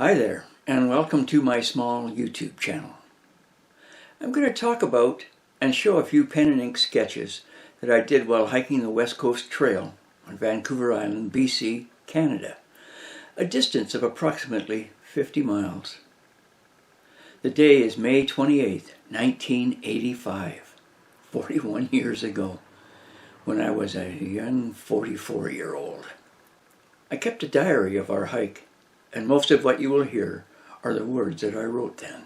Hi there, and welcome to my small YouTube channel. I'm going to talk about and show a few pen and ink sketches that I did while hiking the Westcoast Trail on Vancouver Island, BC, Canada, a distance of approximately 50 miles. The day is May 28th, 1985, 41 years ago, when I was a young 44-year-old. I kept a diary of our hike, and most of what you will hear are the words that I wrote then.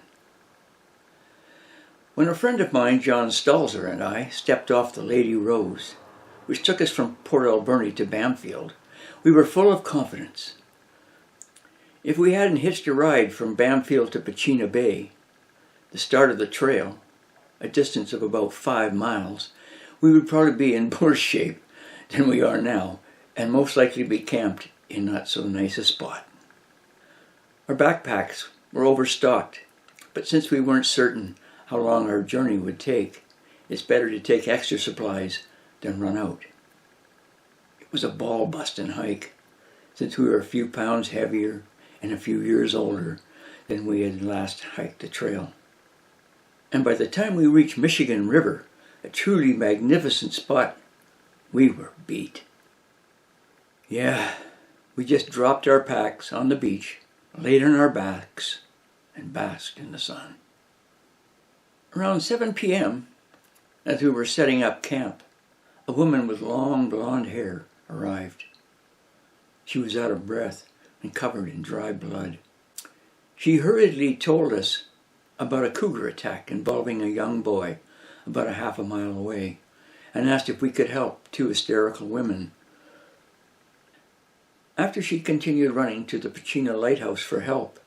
When a friend of mine, John Stalzer, and I stepped off the Lady Rose, which took us from Port Alberni to Bamfield, we were full of confidence. If we hadn't hitched a ride from Bamfield to Pachena Bay, the start of the trail, a distance of about 5 miles, we would probably be in worse shape than we are now, and most likely be camped in not so nice a spot. Our backpacks were overstocked, but since we weren't certain how long our journey would take, it's better to take extra supplies than run out. It was a ball-busting hike, since we were a few pounds heavier and a few years older than we had last hiked the trail. And by the time we reached Michigan River, a truly magnificent spot, we were beat. Yeah, we just dropped our packs on the beach, laid on our backs, and basked in the sun. Around 7 p.m., as we were setting up camp, a woman with long blonde hair arrived. She was out of breath and covered in dry blood. She hurriedly told us about a cougar attack involving a young boy about a half a mile away, and asked if we could help 2 hysterical women. After she continued running to the Pachena Lighthouse for help,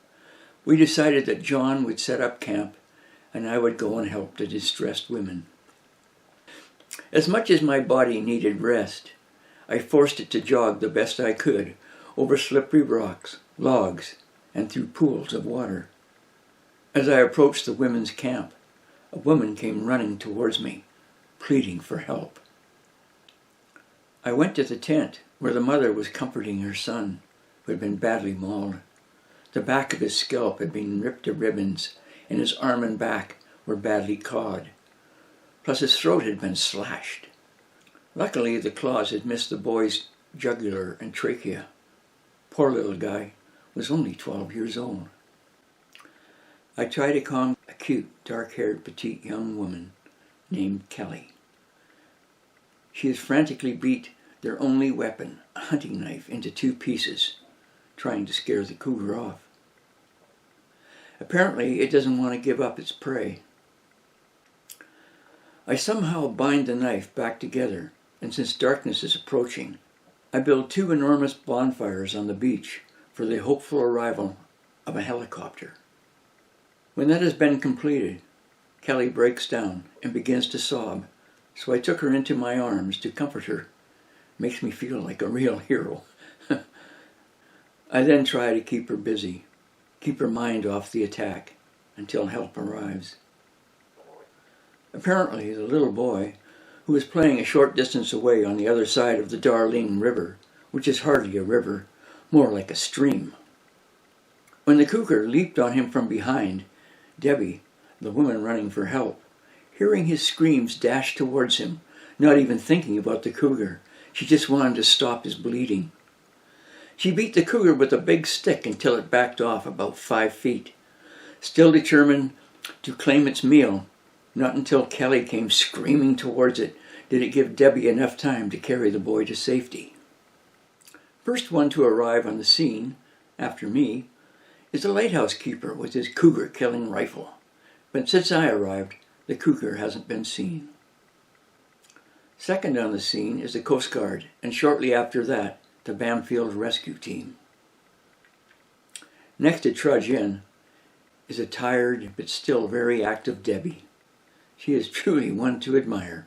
we decided that John would set up camp and I would go and help the distressed women. As much as my body needed rest, I forced it to jog the best I could over slippery rocks, logs, and through pools of water. As I approached the women's camp, a woman came running towards me, pleading for help. I went to the tent where the mother was comforting her son, who had been badly mauled. The back of his scalp had been ripped to ribbons, and his arm and back were badly clawed. Plus his throat had been slashed. Luckily, the claws had missed the boy's jugular and trachea. Poor little guy was only 12 years old. I tried to calm a cute, dark-haired, petite young woman named Kelly. She has frantically beat their only weapon, a hunting knife, into 2 pieces, trying to scare the cougar off. Apparently, it doesn't want to give up its prey. I somehow bind the knife back together, and since darkness is approaching, I build 2 enormous bonfires on the beach for the hopeful arrival of a helicopter. When that has been completed, Kelly breaks down and begins to sob, so I took her into my arms to comfort her. Makes me feel like a real hero. I then try to keep her busy, keep her mind off the attack until help arrives. Apparently, the little boy, who was playing a short distance away on the other side of the Darling River, which is hardly a river, more like a stream. When the cougar leaped on him from behind, Debbie, the woman running for help, hearing his screams, dashed towards him, not even thinking about the cougar. She just wanted to stop his bleeding. She beat the cougar with a big stick until it backed off about 5 feet. Still determined to claim its meal, not until Kelly came screaming towards it did it give Debbie enough time to carry the boy to safety. First one to arrive on the scene, after me, is the lighthouse keeper with his cougar-killing rifle. But since I arrived, the cougar hasn't been seen. Second on the scene is the Coast Guard, and shortly after that, the Bamfield rescue team. Next to trudge in is a tired but still very active Debbie. She is truly one to admire.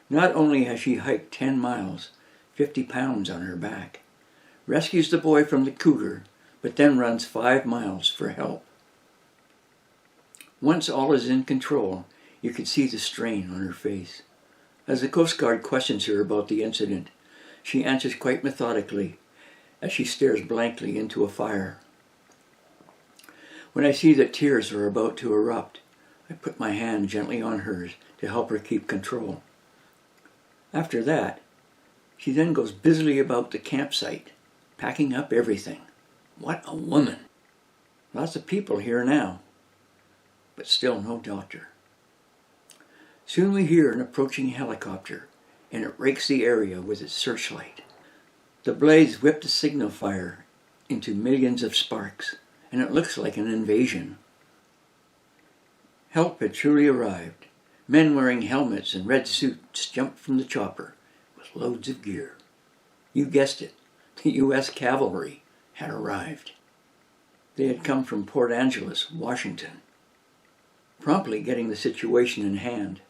Not only has she hiked 10 miles, 50 pounds on her back, rescues the boy from the cougar, but then runs 5 miles for help. Once all is in control, you can see the strain on her face. As the Coast Guard questions her about the incident, she answers quite methodically as she stares blankly into a fire. When I see that tears are about to erupt, I put my hand gently on hers to help her keep control. After that, she then goes busily about the campsite, packing up everything. What a woman! Lots of people here now, but still no doctor. Soon we hear an approaching helicopter, and it rakes the area with its searchlight. The blades whip the signal fire into millions of sparks, and it looks like an invasion. Help had truly arrived. Men wearing helmets and red suits jumped from the chopper with loads of gear. You guessed it, the U.S. Cavalry had arrived. They had come from Port Angeles, Washington. Promptly getting the situation in hand,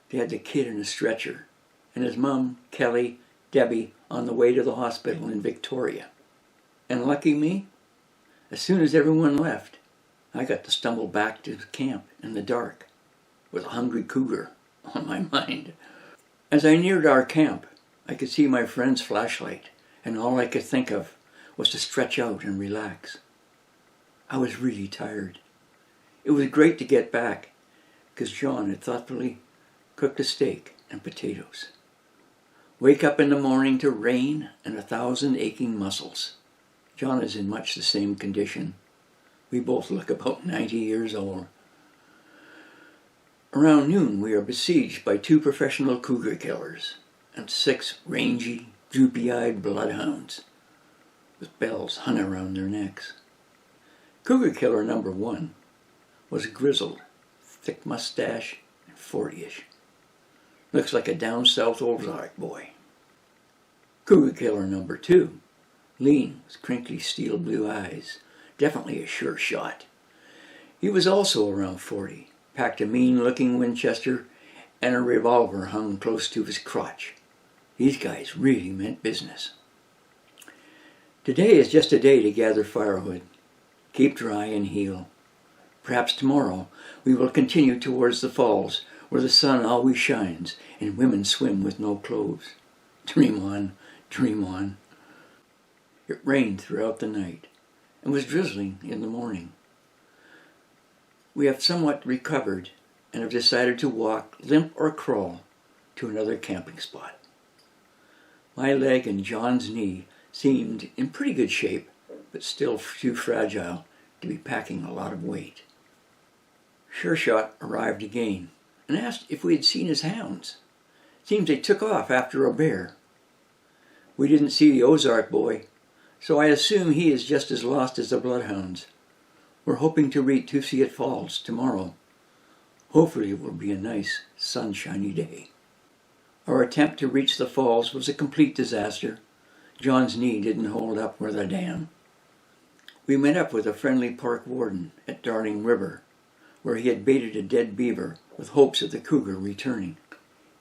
they had the kid in a stretcher, and his mum, Kelly, Debbie, on the way to the hospital in Victoria. And lucky me, as soon as everyone left, I got to stumble back to camp in the dark with a hungry cougar on my mind. As I neared our camp, I could see my friend's flashlight, and all I could think of was to stretch out and relax. I was really tired. It was great to get back, because John had thoughtfully cooked a steak and potatoes. Wake up in the morning to rain and 1,000 aching muscles. John is in much the same condition. We both look about 90 years old. Around noon, we are besieged by 2 professional cougar killers and 6 rangy, droopy-eyed bloodhounds with bells hung around their necks. Cougar killer number 1 was grizzled, thick mustache, and 40-ish. Looks like a down south Ozark boy. Cougar killer number 2, lean with crinkly steel blue eyes, definitely a sure shot. He was also around 40, packed a mean-looking Winchester, and a revolver hung close to his crotch. These guys really meant business. Today is just a day to gather firewood, keep dry and heal. Perhaps tomorrow we will continue towards the falls where the sun always shines and women swim with no clothes. Dream on, dream on. It rained throughout the night and was drizzling in the morning. We have somewhat recovered and have decided to walk, limp or crawl, to another camping spot. My leg and John's knee seemed in pretty good shape, but still too fragile to be packing a lot of weight. Sure Shot arrived again and asked if we had seen his hounds. Seems they took off after a bear. We didn't see the Ozark boy, so I assume he is just as lost as the bloodhounds. We're hoping to reach Tusiat Falls tomorrow. Hopefully it will be a nice, sunshiny day. Our attempt to reach the falls was a complete disaster. John's knee didn't hold up worth a damn. We met up with a friendly park warden at Darling River, where he had baited a dead beaver with hopes of the cougar returning.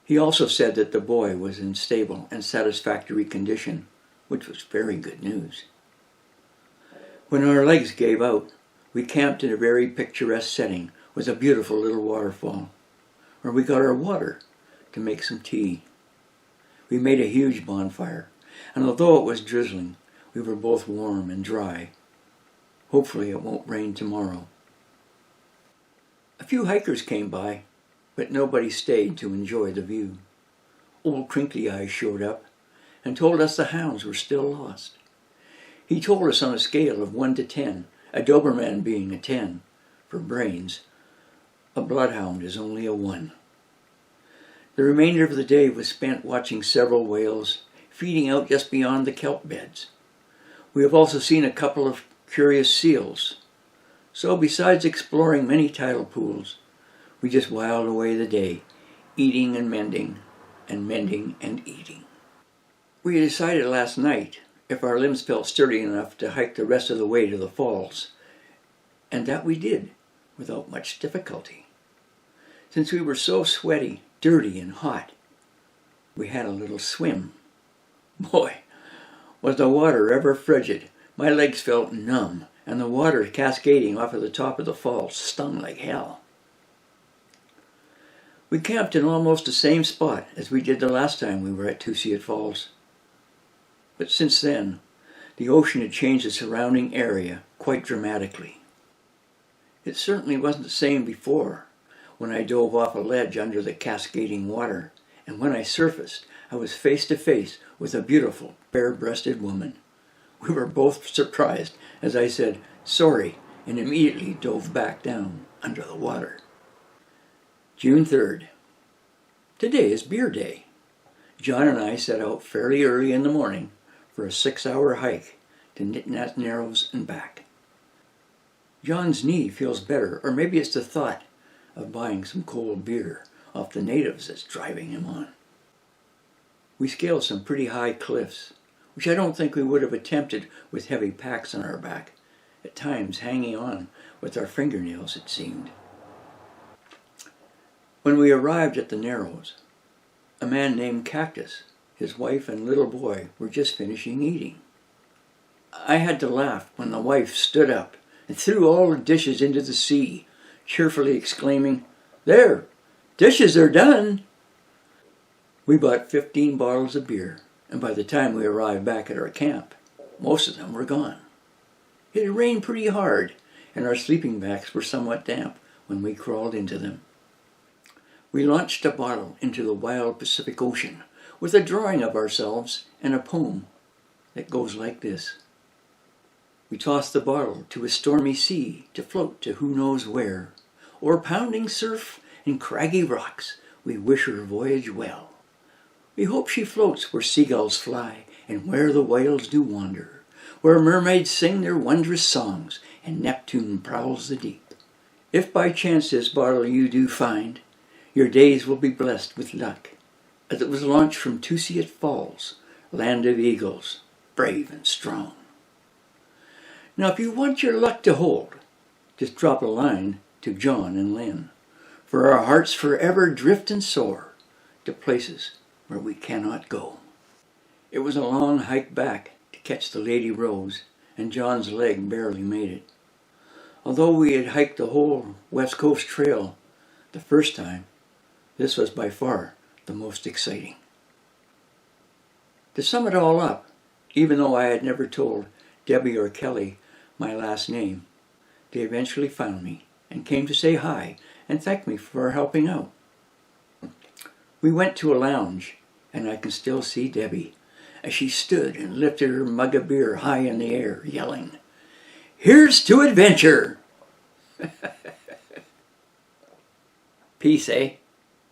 He also said that the boy was in stable and satisfactory condition, which was very good news. When our legs gave out, we camped in a very picturesque setting with a beautiful little waterfall, where we got our water to make some tea. We made a huge bonfire, and although it was drizzling, we were both warm and dry. Hopefully it won't rain tomorrow. A few hikers came by, but nobody stayed to enjoy the view. Old Crinkly Eyes showed up and told us the hounds were still lost. He told us on a scale of 1 to 10, a Doberman being a 10 for brains, a bloodhound is only a 1. The remainder of the day was spent watching several whales feeding out just beyond the kelp beds. We have also seen a couple of curious seals. So besides exploring many tidal pools, we just whiled away the day, eating and mending and eating. We decided last night if our limbs felt sturdy enough to hike the rest of the way to the falls, and that we did without much difficulty. Since we were so sweaty, dirty, and hot, we had a little swim. Boy, was the water ever frigid. My legs felt numb, and the water cascading off of the top of the falls stung like hell. We camped in almost the same spot as we did the last time we were at Tusiat Falls. But since then, the ocean had changed the surrounding area quite dramatically. It certainly wasn't the same before, when I dove off a ledge under the cascading water, and when I surfaced, I was face to face with a beautiful, bare-breasted woman. We were both surprised as I said, "Sorry," and immediately dove back down under the water. June 3rd. Today is beer day. John and I set out fairly early in the morning for a 6-hour hike to Nitnat Narrows and back. John's knee feels better, or maybe it's the thought of buying some cold beer off the natives that's driving him on. We scaled some pretty high cliffs, which I don't think we would have attempted with heavy packs on our back, at times hanging on with our fingernails, it seemed. When we arrived at the Narrows, a man named Cactus, his wife and little boy were just finishing eating. I had to laugh when the wife stood up and threw all the dishes into the sea, cheerfully exclaiming, "There, dishes are done." We bought 15 bottles of beer, and by the time we arrived back at our camp, most of them were gone. It had rained pretty hard, and our sleeping bags were somewhat damp when we crawled into them. We launched a bottle into the wild Pacific Ocean with a drawing of ourselves and a poem that goes like this. We tossed the bottle to a stormy sea to float to who knows where. O'er pounding surf and craggy rocks, we wish her voyage well. We hope she floats where seagulls fly and where the whales do wander, where mermaids sing their wondrous songs and Neptune prowls the deep. If by chance this bottle you do find, your days will be blessed with luck, as it was launched from Tusiat Falls, land of eagles, brave and strong. Now if you want your luck to hold, just drop a line to John and Lynn, for our hearts forever drift and soar to places where we cannot go. It was a long hike back to catch the Lady Rose, and John's leg barely made it. Although we had hiked the whole Westcoast Trail the first time, this was by far the most exciting. To sum it all up, even though I had never told Debbie or Kelly my last name, they eventually found me and came to say hi and thank me for helping out. We went to a lounge, and I can still see Debbie as she stood and lifted her mug of beer high in the air, yelling, "Here's to adventure!" Peace, eh?